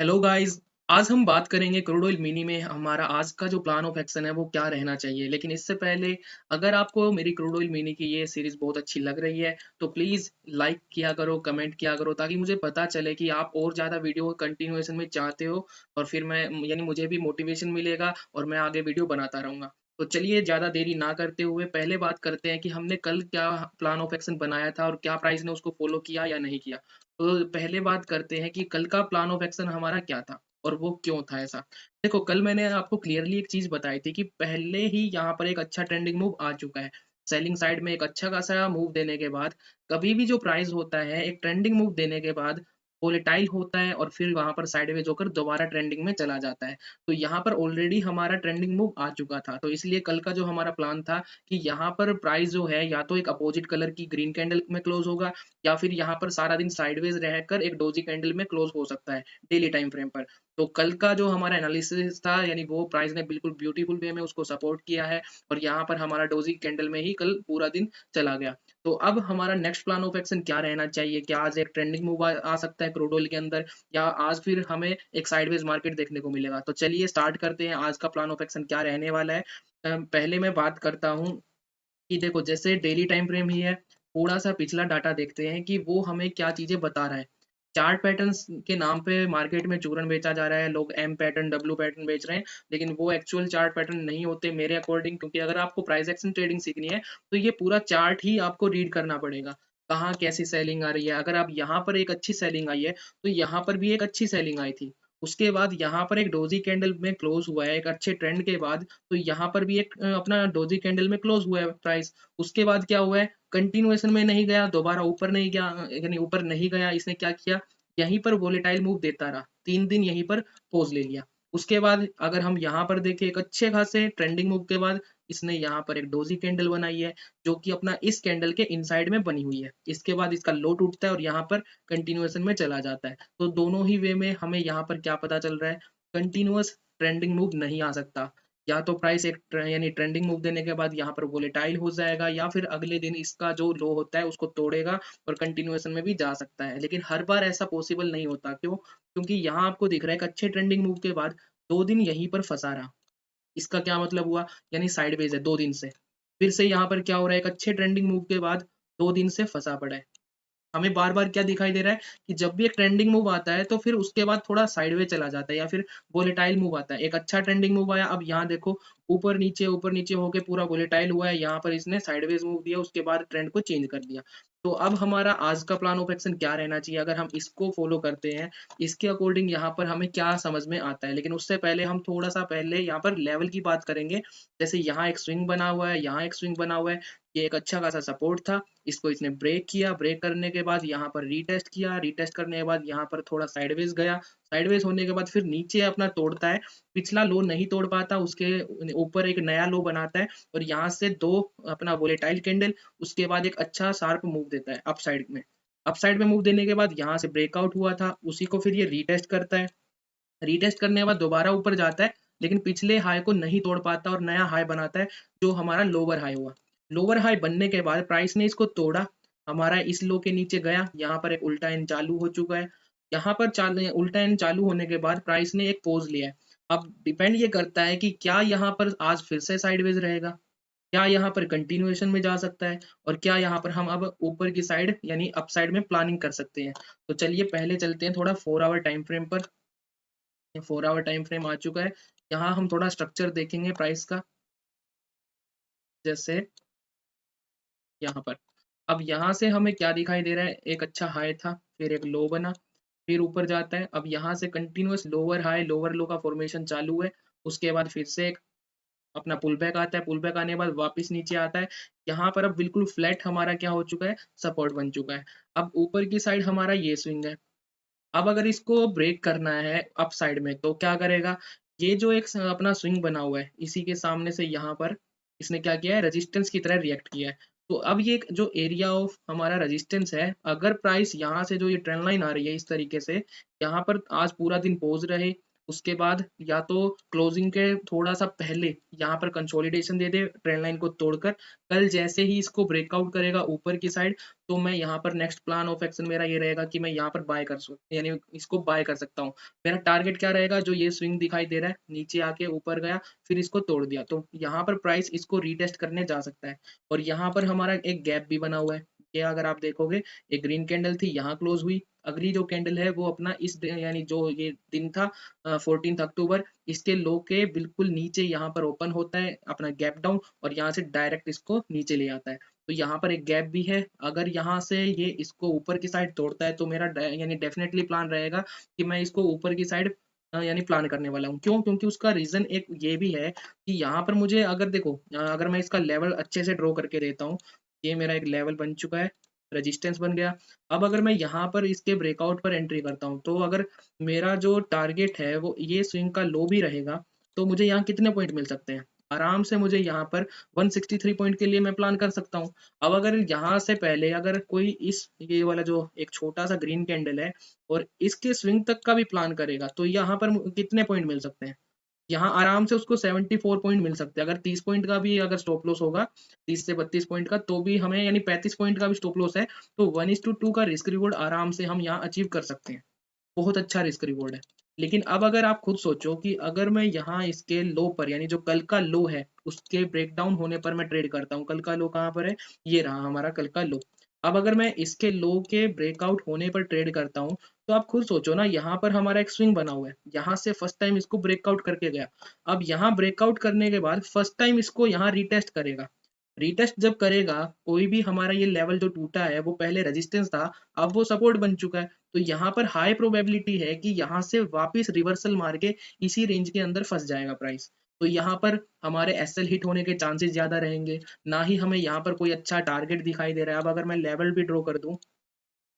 Hello guys. आज हम बात करेंगे क्रूड ऑयल मिनी में हमारा आज का जो प्लान ऑफ एक्शन है वो क्या रहना चाहिए। लेकिन इससे पहले अगर आपको मेरी क्रूड ऑयल मिनी की ये सीरीज बहुत अच्छी लग रही है तो प्लीज़ लाइक किया करो, कमेंट किया करो, ताकि मुझे पता चले कि आप और ज़्यादा वीडियो कंटिन्यूएशन में चाहते हो। और फिर मैं यानी मुझे भी मोटिवेशन मिलेगा और मैं आगे वीडियो बनाता रहूँगा। तो चलिए ज़्यादा देरी ना करते हुए पहले बात करते हैं कि हमने कल क्या प्लान ऑफ एक्शन बनाया था और क्या प्राइस ने उसको फॉलो किया या नहीं किया। तो पहले बात करते हैं कि कल का प्लान ऑफ एक्शन हमारा क्या था और वो क्यों था ऐसा। देखो, कल मैंने आपको क्लियरली एक चीज़ बताई थी कि पहले ही यहाँ पर एक अच्छा ट्रेंडिंग मूव आ चुका है। सेलिंग साइड में एक अच्छा खासा मूव देने के बाद कभी भी जो प्राइस होता है एक ट्रेंडिंग मूव देने के बाद वोलेटाइल होता है और फिर वहाँ पर साइडवेज होकर दोबारा ट्रेंडिंग में चला जाता है। तो यहाँ पर ऑलरेडी हमारा ट्रेंडिंग मूव आ चुका था। तो इसलिए कल का जो हमारा प्लान था कि यहाँ पर प्राइस जो है या तो एक अपोजिट कलर की ग्रीन कैंडल में क्लोज होगा या फिर यहाँ पर सारा दिन साइडवेज रहकर एक डोजी कैंडल में क्लोज हो सकता है डेली टाइम फ्रेम पर। तो कल का जो हमारा एनालिसिस था यानी वो प्राइस ने बिल्कुल ब्यूटीफुल वे में उसको सपोर्ट किया है और यहाँ पर हमारा डोजी कैंडल में ही कल पूरा दिन चला गया। तो अब हमारा नेक्स्ट प्लान ऑफ एक्शन क्या रहना चाहिए? क्या आज एक ट्रेंडिंग मूव आ सकता है क्रूड ऑयल के अंदर, या आज फिर हमें एक साइडवेज मार्केट देखने को मिलेगा? तो चलिए स्टार्ट करते हैं आज का प्लान ऑफ एक्शन क्या रहने वाला है। पहले मैं बात करता हूँ कि देखो, जैसे डेली टाइम फ्रेम ही है, थोड़ा-सा पिछला डाटा देखते हैं कि वो हमें क्या चीज़ें बता रहा है। चार्ट पैटर्न्स के नाम पे मार्केट में चूरन बेचा जा रहा है, लोग एम पैटर्न, डब्ल्यू पैटर्न बेच रहे हैं, लेकिन वो एक्चुअल चार्ट पैटर्न नहीं होते मेरे अकॉर्डिंग, क्योंकि अगर आपको प्राइस एक्शन ट्रेडिंग सीखनी है, तो ये पूरा चार्ट ही आपको रीड करना पड़ेगा। कहाँ कैसी सेलिंग आ रही है, अगर आप यहाँ पर एक अच्छी सेलिंग आई है, तो यहाँ पर भी एक अच्छी सेलिंग आई थी। उसके बाद यहाँ पर एक डोजी कैंडल में क्लोज़ हुआ है, एक अच्छे ट्रेंड के बाद, तो यहाँ पर भी एक अपना डोजी कैंडल में क्लोज़ हुआ है प्राइस। उसके बाद क्या हुआ है, कंटिन्यूएशन में नहीं गया, दोबारा ऊपर नहीं गया, यानी ऊपर नहीं गया, इसने क्या किया, यहीं पर वोलेटाइल मूव देता रहा, 3 दिन यहीं पर पॉज़ ले लिया। उसके बाद अगर हम यहाँ पर देखें, एक अच्छे खासे ट्रेंडिंग मूव के बाद इसने यहाँ पर एक डोजी कैंडल बनाई है, जो कि अपना इस कैंडल के इनसाइड में बनी हुई है। इसके बाद इसका लो टूटता है और यहाँ पर कंटिन्यूएशन में चला जाता है। तो दोनों ही वे में हमें यहाँ पर क्या पता चल रहा है, कंटिन्यूअस ट्रेंडिंग मूव नहीं आ सकता। या तो प्राइस एक यानी ट्रेंडिंग मूव देने के बाद यहाँ पर वोलेटाइल हो जाएगा, या फिर अगले दिन इसका जो लो होता है उसको तोड़ेगा और कंटिन्यूएशन में भी जा सकता है। लेकिन हर बार ऐसा पॉसिबल नहीं होता। क्यों? क्योंकि यहाँ आपको दिख रहा है एक अच्छे ट्रेंडिंग मूव के बाद 2 दिन यहीं पर फँसा रहा। इसका क्या मतलब हुआ? यानी साइडवेज है 2 दिन से। फिर से यहाँ पर क्या हो रहा है, एक अच्छे ट्रेंडिंग मूव के बाद 2 दिन से फँसा पड़ा है। हमें बार-बार क्या दिखाई दे रहा है कि जब भी एक ट्रेंडिंग मूव आता है तो फिर उसके बाद थोड़ा साइडवेज चला जाता है या फिर वोलेटाइल मूव आता है। एक अच्छा ट्रेंडिंग मूव आया, अब यहाँ देखो ऊपर नीचे होके पूरा वोलेटाइल हुआ है, यहाँ पर इसने साइडवेज मूव दिया, उसके बाद ट्रेंड को चेंज कर दिया। तो अब हमारा आज का प्लान ऑफ एक्शन क्या रहना चाहिए अगर हम इसको फॉलो करते हैं, इसके अकॉर्डिंग यहाँ पर हमें क्या समझ में आता है। लेकिन उससे पहले हम थोड़ा-सा पहले यहाँ पर लेवल की बात करेंगे। जैसे यहाँ एक स्विंग बना हुआ है, यहाँ एक स्विंग बना हुआ है, ये एक अच्छा खासा सपोर्ट था। इसको इसने ब्रेक किया, ब्रेक करने के बाद यहाँ पर रीटेस्ट किया, रीटेस्ट करने के बाद यहाँ पर थोड़ा साइडवेज गया, साइडवेज होने के बाद फिर नीचे अपना तोड़ता है, पिछला लो नहीं तोड़ पाता, उसके ऊपर एक नया लो बनाता है और यहाँ से 2 अपना वोलेटाइल कैंडल, उसके बाद एक अच्छा शार्प मूव देता है अपसाइड में। अपसाइड में मूव देने के बाद यहाँ से ब्रेकआउट हुआ था, उसी को फिर ये रीटेस्ट करता है। रीटेस्ट करने के बाद दोबारा ऊपर जाता है, लेकिन पिछले हाई को नहीं तोड़ पाता और नया हाई बनाता है, जो हमारा लोअर हाई हुआ। लोअर हाई बनने के बाद प्राइस ने इसको तोड़ा, हमारा इस लो के नीचे गया, यहाँ पर एक उल्टा एंड चालू हो चुका है। यहाँ पर उल्टा एंड चालू होने के बाद प्राइस ने एक पोज़ लिया है। अब डिपेंड ये करता है कि क्या यहाँ पर आज फिर से साइडवेज़ रहेगा? क्या यहाँ पर कंटिन्यूएशन में जा सकता है? और क्या यहाँ पर हम अब ऊपर की साइड यानी अपसाइड में प्लानिंग कर सकते हैं? तो चलिए पहले चलते हैं थोड़ा 4 आवर टाइम फ्रेम पर। 4 आवर टाइम फ्रेम आ चुका है। यहाँ हम थोड़ा स्ट्रक्चर देखेंगे प्राइस का, जैसे यहाँ पर। अब यहाँ से हमें क्या दिखाई दे रहा है, एक अच्छा हाई था, फिर एक लो बना, फिर ऊपर जाता है। अब यहाँ से कंटिन्यूअस लोअर हाई, लोअर लो का फॉर्मेशन चालू है। उसके बाद फिर से एक अपना पुल बैक आता है, पुल बैक आने के बाद वापस नीचे आता है। यहाँ पर अब बिल्कुल फ्लैट हमारा क्या हो चुका है, सपोर्ट बन चुका है। अब ऊपर की साइड हमारा ये स्विंग है। अब अगर इसको ब्रेक करना है अप साइड में तो क्या करेगा? ये जो एक अपना स्विंग बना हुआ है, इसी के सामने से यहाँ पर इसने क्या किया है, रेजिस्टेंस की तरह रिएक्ट किया है। तो अब ये एक जो एरिया ऑफ हमारा रेजिस्टेंस है, अगर प्राइस यहाँ से जो ये ट्रेंड लाइन आ रही है इस तरीके से, यहाँ पर आज पूरा दिन पॉज़ रहे, उसके बाद या तो क्लोजिंग के थोड़ा सा पहले यहाँ पर कंसोलिडेशन दे दे ट्रेंड लाइन को तोड़कर, कल जैसे ही इसको ब्रेकआउट करेगा ऊपर की साइड, तो मैं यहाँ पर नेक्स्ट प्लान ऑफ एक्शन मेरा ये रहेगा कि मैं यहाँ पर बाय कर सकता, यानी इसको बाय कर सकता हूँ। मेरा टारगेट क्या रहेगा, जो ये स्विंग दिखाई दे रहा है नीचे आके ऊपर गया फिर इसको तोड़ दिया, तो यहाँ पर प्राइस इसको रीटेस्ट करने जा सकता है। और यहाँ पर हमारा एक गैप भी बना हुआ है, ये अगर आप देखोगे एक ग्रीन कैंडल थी, यहाँ क्लोज हुई, अगली जो कैंडल है वो अपना यानी जो ये दिन था 14 अक्टूबर, इसके लो के बिल्कुल नीचे यहाँ पर ओपन होता है अपना गैप डाउन, और यहाँ से डायरेक्ट इसको नीचे ले आता है। तो यहाँ पर एक गैप भी है, अगर यहाँ से ये इसको ऊपर की साइड तोड़ता है तो मेरा यानी डेफिनेटली प्लान रहेगा कि मैं इसको ऊपर की साइड यानी प्लान करने वाला हूँ। क्यों? क्योंकि उसका रीजन एक ये भी है कि यहाँ पर मुझे अगर देखो अगर मैं इसका लेवल अच्छे से ड्रॉ करके देता हूँ, ये मेरा एक लेवल बन चुका है, रेजिस्टेंस बन गया। अब अगर मैं यहाँ पर इसके ब्रेकआउट पर एंट्री करता हूँ, तो अगर मेरा जो टारगेट है वो ये स्विंग का लो भी रहेगा, तो मुझे यहाँ कितने पॉइंट मिल सकते हैं? आराम से मुझे यहाँ पर 163 पॉइंट के लिए मैं प्लान कर सकता हूँ। अब अगर यहाँ से पहले अगर कोई इस ये वाला जो एक छोटा सा ग्रीन कैंडल है और इसके स्विंग तक का भी प्लान करेगा, तो यहाँ पर कितने पॉइंट मिल सकते हैं? यहाँ आराम से उसको 74 पॉइंट मिल सकते हैं। अगर 30 पॉइंट का भी अगर स्टॉप लॉस होगा, 30 से 32 पॉइंट का, तो भी हमें यानी 35 पॉइंट का भी स्टॉप लॉस है, तो 1:2 का रिस्क रिवॉर्ड आराम से हम यहाँ अचीव कर सकते हैं। बहुत अच्छा रिस्क रिवॉर्ड है। लेकिन अब अगर आप खुद सोचो कि अगर मैं यहाँ इसके लो पर, यानी जो कल का लो है उसके ब्रेकडाउन होने पर मैं ट्रेड करता हूँ, कल का लो कहाँ पर है, ये रहा हमारा कल का लो। अब अगर मैं इसके लो के ब्रेकआउट होने पर ट्रेड करता हूँ, तो आप खुद सोचो ना, यहाँ पर हमारा एक स्विंग बना हुआ है, यहाँ से फर्स्ट टाइम इसको ब्रेकआउट करके गया, अब यहाँ ब्रेकआउट करने के बाद फर्स्ट टाइम इसको यहाँ रिटेस्ट करेगा। रिटेस्ट जब करेगा, कोई भी हमारा ये लेवल जो टूटा है वो पहले रेजिस्टेंस था, अब वो सपोर्ट बन चुका है, तो यहाँ पर हाई प्रोबेबिलिटी है कि यहाँ से वापस रिवर्सल मार के इसी रेंज के अंदर फंस जाएगा प्राइस। तो यहाँ पर हमारे एसएल हिट होने के चांसेस ज्यादा रहेंगे, ना ही हमें यहाँ पर कोई अच्छा टारगेट दिखाई दे रहा है। अब अगर मैं लेवल भी ड्रॉ कर दूं,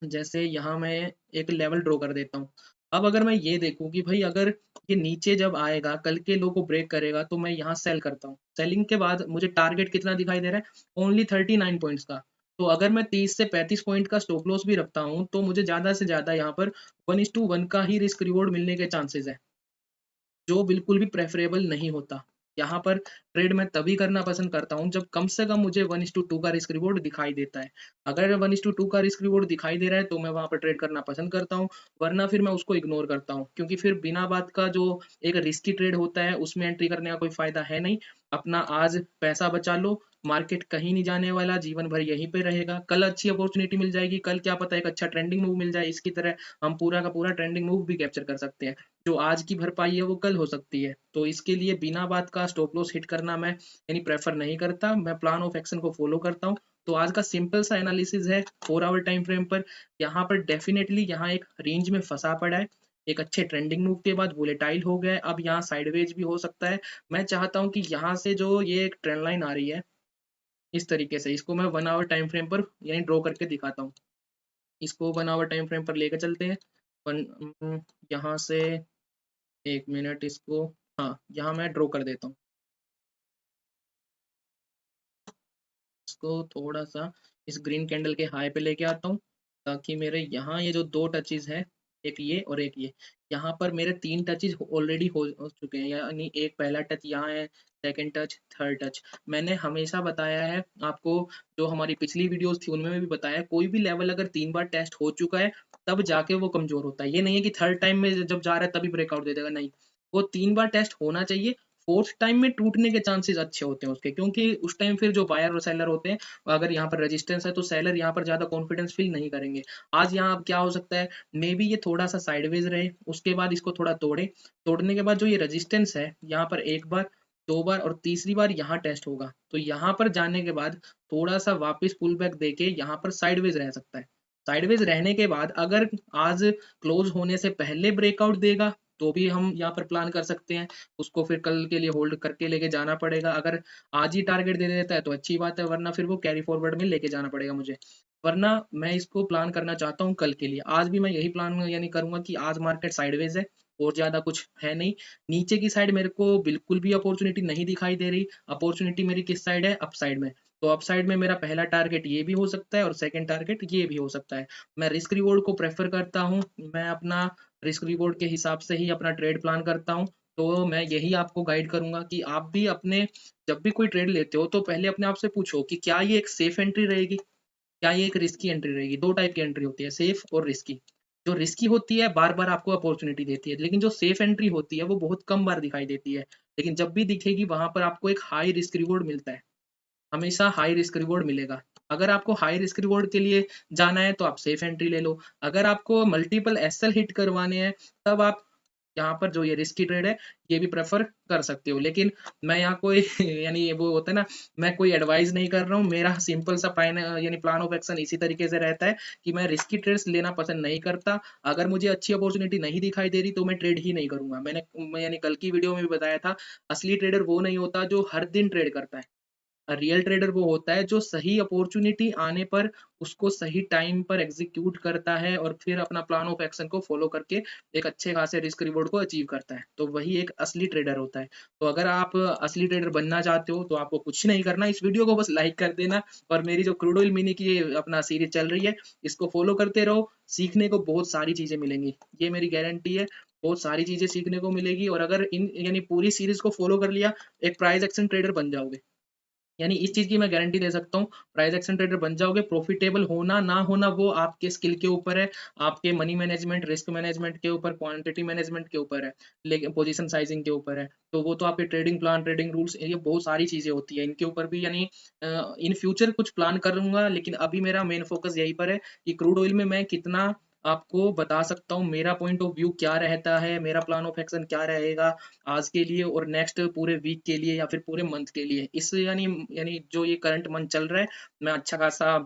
जैसे यहाँ मैं एक लेवल ड्रॉ कर देता हूँ, अब अगर मैं ये देखूं कि भाई अगर ये नीचे जब आएगा कल के लो को ब्रेक करेगा, तो मैं यहाँ सेल करता हूँ, सेलिंग के बाद मुझे टारगेट कितना दिखाई दे रहा है, ओनली 39 पॉइंट्स का। तो अगर मैं 30 से 35 पॉइंट का स्टॉप लॉस भी रखता हूँ, तो मुझे ज्यादा से ज्यादा यहाँ पर 1:1 का ही रिस्क रिवॉर्ड मिलने के चांसेस है, जो बिल्कुल भी प्रेफरेबल नहीं होता। यहाँ पर ट्रेड मैं तभी करना पसंद करता हूँ जब कम से कम मुझे 1:2 का रिस्क रिवॉर्ड दिखाई देता है। अगर 1:2 का रिस्क रिवॉर्ड दिखाई दे रहा है तो मैं वहाँ पर ट्रेड करना पसंद करता हूँ, वरना फिर मैं उसको इग्नोर करता हूँ, क्योंकि फिर बिना बात का जो एक रिस्की ट्रेड होता है उसमें एंट्री करने का कोई फायदा है नहीं। अपना आज पैसा बचा लो, मार्केट कहीं नहीं जाने वाला, जीवन भर यहीं पे रहेगा। कल अच्छी अपॉर्चुनिटी मिल जाएगी, कल क्या पता एक अच्छा ट्रेंडिंग मूव मिल जाए, इसकी तरह हम पूरा का पूरा ट्रेंडिंग मूव भी कैप्चर कर सकते हैं। जो आज की भरपाई है वो कल हो सकती है, तो इसके लिए बिना बात का स्टॉप लॉस हिट करना मैं यानी प्रेफर नहीं करता, मैं प्लान ऑफ एक्शन को फॉलो करता हूँ। तो आज का सिंपल सा एनालिसिस है 4 आवर टाइम फ्रेम पर, यहाँ पर डेफिनेटली यहाँ एक रेंज में फंसा पड़ा है, एक अच्छे ट्रेंडिंग मूव के बाद वोलेटाइल हो गया है, अब यहाँ साइडवेज भी हो सकता है। मैं चाहता हूँ कि यहाँ से जो ये एक ट्रेंड लाइन आ रही है इस तरीके से, इसको मैं 1 आवर टाइम फ्रेम पर यानी ड्रॉ करके दिखाता हूँ। इसको 1 आवर टाइम फ्रेम पर लेकर चलते हैं। यहाँ से 1 मिनट इसको, हाँ यहाँ मैं ड्रॉ कर देता हूँ, इसको थोड़ा सा इस ग्रीन कैंडल के हाई पे लेके आता हूँ, ताकि मेरे यहाँ ये जो दो टचेज है, एक ये और एक ये, यहाँ पर मेरे 3 टचेज ऑलरेडी हो चुके हैं, यानी एक पहला टच यहाँ है, सेकंड टच, थर्ड टच। मैंने हमेशा बताया है आपको, जो हमारी पिछली वीडियोस थी उनमें भी बताया, कोई भी लेवल अगर 3 बार टेस्ट हो चुका है तब जाके वो कमजोर होता है। ये नहीं है कि थर्ड टाइम में जब जा रहा है तभी ब्रेकआउट दे देगा, नहीं, वो 3 बार टेस्ट होना चाहिए। फोर्थ टाइम में टूटने के चांसेस अच्छे होते हैं उसके, क्योंकि उस टाइम फिर जो बायर और सेलर होते हैं, अगर यहाँ पर रेजिस्टेंस है तो सेलर यहाँ पर ज्यादा कॉन्फिडेंस फील नहीं करेंगे। आज यहाँ अब क्या हो सकता है, मे बी ये थोड़ा सा साइडवेज रहे, उसके बाद इसको थोड़ा तोड़े, तोड़ने के बाद जो ये रेजिस्टेंस है यहाँ पर एक बार, दो बार और तीसरी बार यहाँ टेस्ट होगा, तो यहाँ पर जाने के बाद थोड़ा सा वापस पुल बैक देके यहाँ पर साइडवेज रह सकता है। साइडवेज रहने के बाद अगर आज क्लोज होने से पहले ब्रेकआउट देगा, तो भी हम यहाँ पर प्लान कर सकते हैं, उसको फिर कल के लिए होल्ड करके लेके जाना पड़ेगा। अगर आज ही टारगेट दे देता है तो अच्छी बात है, वरना फिर वो कैरी फॉरवर्ड में लेके जाना पड़ेगा मुझे, वरना मैं इसको प्लान करना चाहता हूँ कल के लिए। आज भी मैं यही प्लान यानी करूंगा कि आज मार्केट साइडवेज है और ज्यादा कुछ है नहीं, नीचे की साइड मेरे को बिल्कुल भी अपॉर्चुनिटी नहीं दिखाई दे रही। अपॉर्चुनिटी मेरी किस साइड है, अप साइड में, तो अप साइड में मेरा पहला टारगेट ये भी हो सकता है और सेकंड टारगेट ये भी हो सकता है। मैं रिस्क रिवॉर्ड को प्रेफर करता हूँ, मैं अपना रिस्क रिवॉर्ड के हिसाब से ही अपना ट्रेड प्लान करता हूँ। तो मैं यही आपको गाइड करूँगा कि आप भी अपने जब भी कोई ट्रेड लेते हो तो पहले अपने आप से पूछो कि क्या ये एक सेफ एंट्री रहेगी? क्या ये एक रिस्की एंट्री रहेगी? 2 टाइप की एंट्री होती है, सेफ और रिस्की। जो रिस्की होती है बार-बार आपको अपॉर्च्युनिटी देती है, लेकिन जो सेफ एंट्री होती है वो बहुत कम बार दिखाई देती है। लेकिन जब भी दिखेगी वहाँ पर आपको एक हाई रिस्क रिवॉर्ड मिलता है। हमेशा हाई रिस्क रिवॉर्ड मिलेगा। अगर आपको हाई रिस्क रिवॉर्ड के लिए जाना है तो आप सेफ एंट्री ले लो। अगर आपको मल्टीपल एसएल हिट करवाने हैं तब आप यहाँ पर जो ये रिस्की ट्रेड है ये भी प्रेफर कर सकते हो। लेकिन मैं यहाँ कोई यानी ये वो होता है ना, मैं कोई एडवाइस नहीं कर रहा हूँ। मेरा सिंपल सा प्लान यानी प्लान ऑफ एक्शन इसी तरीके से रहता है कि मैं रिस्की ट्रेड्स लेना पसंद नहीं करता। अगर मुझे अच्छी अपॉर्चुनिटी नहीं दिखाई दे रही तो मैं ट्रेड ही नहीं करूंगा। मैं यानी कल की वीडियो में भी बताया था, असली ट्रेडर वो नहीं होता जो हर दिन ट्रेड करता है। रियल ट्रेडर वो होता है जो सही अपॉर्चुनिटी आने पर उसको सही टाइम पर एग्जीक्यूट करता है और फिर अपना प्लान ऑफ एक्शन को फॉलो करके एक अच्छे खासे रिस्क रिवॉर्ड को अचीव करता है। तो वही एक असली ट्रेडर होता है। तो अगर आप असली ट्रेडर बनना चाहते हो तो आपको कुछ नहीं करना, इस वीडियो को बस लाइक कर देना और मेरी जो क्रूड ऑयल मिनी की अपना सीरीज चल रही है इसको फॉलो करते रहो। सीखने को बहुत सारी चीजें मिलेंगी, ये मेरी गारंटी है। बहुत सारी चीजें सीखने को मिलेगी और अगर इन यानी पूरी सीरीज को फॉलो कर लिया, एक प्राइस एक्शन ट्रेडर बन जाओगे। यानी इस चीज़ की मैं गारंटी दे सकता हूँ, प्राइस एक्शन ट्रेडर बन जाओगे। प्रॉफिटेबल होना ना होना वो आपके स्किल के ऊपर है, आपके मनी मैनेजमेंट, रिस्क मैनेजमेंट के ऊपर, क्वांटिटी मैनेजमेंट के ऊपर है, लेकिन पोजीशन साइजिंग के ऊपर है। तो वो तो आपके ट्रेडिंग प्लान, ट्रेडिंग रूल्स, ये बहुत सारी चीज़ें होती है। इनके ऊपर भी यानी इन फ्यूचर कुछ प्लान करूँगा, लेकिन अभी मेरा मेन फोकस यहीं पर है कि क्रूड ऑयल में मैं कितना आपको बता सकता हूँ, मेरा पॉइंट ऑफ व्यू क्या रहता है, मेरा प्लान ऑफ एक्शन क्या रहेगा आज के लिए और नेक्स्ट पूरे वीक के लिए या फिर पूरे मंथ के लिए। इस यानी यानी जो ये करंट मंथ चल रहा है, मैं अच्छा खासा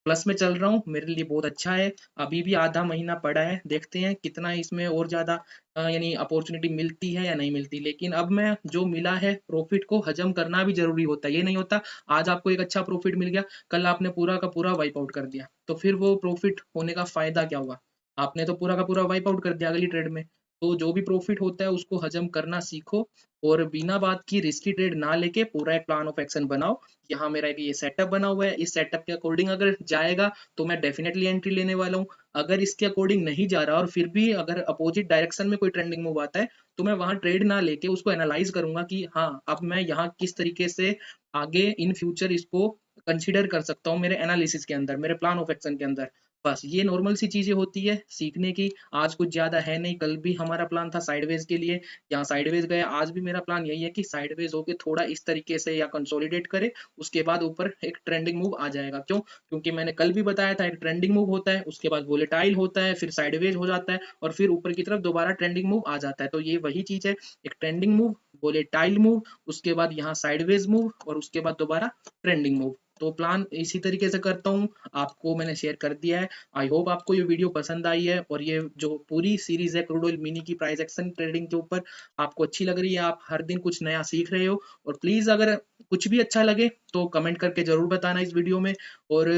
प्लस में चल रहा हूँ, मेरे लिए बहुत अच्छा है। अभी भी आधा महीना पड़ा है, देखते हैं कितना इसमें और ज़्यादा यानी अपॉर्चुनिटी मिलती है या नहीं मिलती। लेकिन अब मैं जो मिला है प्रॉफिट को हजम करना भी ज़रूरी होता है। ये नहीं होता आज आपको एक अच्छा प्रॉफिट मिल गया, कल आपने पूरा का पूरा वाइप आउट कर दिया, तो फिर वो प्रॉफिट होने का फ़ायदा क्या हुआ? आपने तो पूरा का पूरा वाइप आउट कर दिया अगली ट्रेड में। तो जो भी प्रॉफिट होता है उसको हजम करना सीखो और बिना बात की रिस्की ट्रेड ना लेके पूरा एक प्लान ऑफ एक्शन बनाओ। यहाँ मेरा एक ये सेटअप बना हुआ है, इस सेटअप के अकॉर्डिंग अगर जाएगा तो मैं डेफिनेटली एंट्री लेने वाला हूँ। अगर इसके अकॉर्डिंग नहीं जा रहा और फिर भी अगर अपोजिट डायरेक्शन में कोई ट्रेंडिंग मूव आता है तो मैं वहां ट्रेड ना लेके उसको एनालाइज करूंगा कि हाँ अब मैं यहाँ किस तरीके से आगे इन फ्यूचर इसको कंसिडर कर सकता हूँ मेरे एनालिसिस के अंदर, मेरे प्लान ऑफ एक्शन के अंदर। बस ये नॉर्मल सी चीजें होती है सीखने की। आज कुछ ज्यादा है नहीं, कल भी हमारा प्लान था साइडवेज के लिए, यहाँ साइडवेज गया। आज भी मेरा प्लान यही है कि साइडवेज होके थोड़ा इस तरीके से या कंसोलिडेट करे, उसके बाद ऊपर एक ट्रेंडिंग मूव आ जाएगा। क्यों? क्योंकि मैंने कल भी बताया था, एक ट्रेंडिंग मूव होता है, उसके बाद वोलेटाइल होता है, फिर साइडवेज हो जाता है और फिर ऊपर की तरफ दोबारा ट्रेंडिंग मूव आ जाता है। तो ये वही चीज है, एक ट्रेंडिंग मूव, वोलेटाइल मूव, उसके बाद यहाँ साइडवेज मूव और उसके बाद दोबारा ट्रेंडिंग मूव। तो प्लान इसी तरीके से करता हूँ, आपको मैंने शेयर कर दिया है। आई होप आपको ये वीडियो पसंद आई है और ये जो पूरी सीरीज है क्रूड ऑयल मिनी की प्राइस एक्शन ट्रेडिंग के ऊपर आपको अच्छी लग रही है, आप हर दिन कुछ नया सीख रहे हो। और प्लीज अगर कुछ भी अच्छा लगे तो कमेंट करके जरूर बताना इस वीडियो में और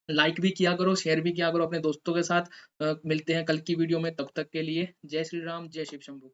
लाइक भी किया करो, शेयर भी किया करो अपने दोस्तों के साथ। मिलते हैं कल की वीडियो में, तब तक के लिए जय श्री राम, जय शिव शंभू।